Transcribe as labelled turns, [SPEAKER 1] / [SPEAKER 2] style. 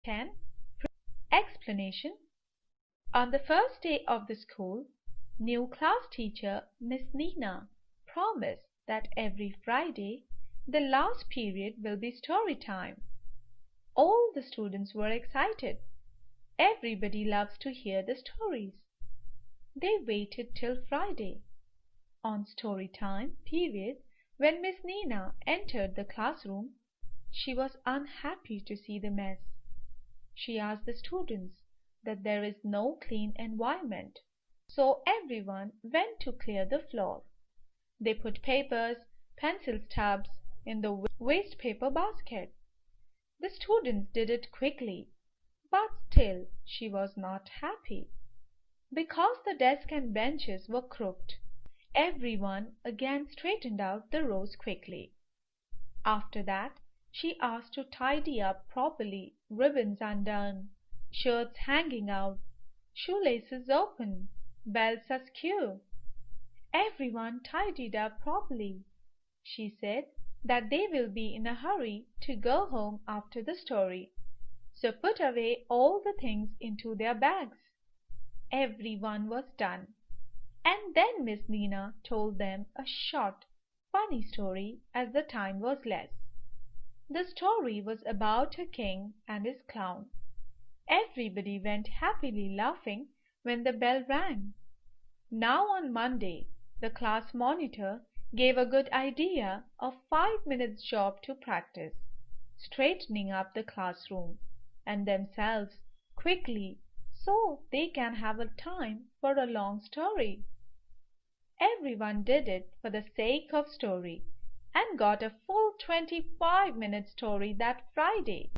[SPEAKER 1] 10. Explanation. On the first day of the school, new class teacher Miss Nina promised that every Friday the last period will be story time. All the students were excited. Everybody loves to hear the stories. They waited till Friday. On story time period, when Miss Nina entered the classroom, she was unhappy to see the mess. She asked the students that there is no clean environment, so everyone went to clear the floor. They put papers, pencil stubs in the waste paper basket. The students did it quickly, but still she was not happy. Because the desk and benches were crooked, everyone again straightened out the rows quickly. After that, she asked to tidy up properly, ribbons undone, shirts hanging out, shoelaces open, belts askew. Everyone tidied up properly. She said that they will be in a hurry to go home after the story, so put away all the things into their bags. Everyone was done. And then Miss Nina told them a short, funny story as the time was less. The story was about a king and his clown. Everybody went happily laughing when the bell rang. Now on Monday the class monitor gave a good idea of 5 minutes job to practice, straightening up the classroom and themselves quickly so they can have a time for a long story. Everyone did it for the sake of story and got a full 25-minute story that Friday.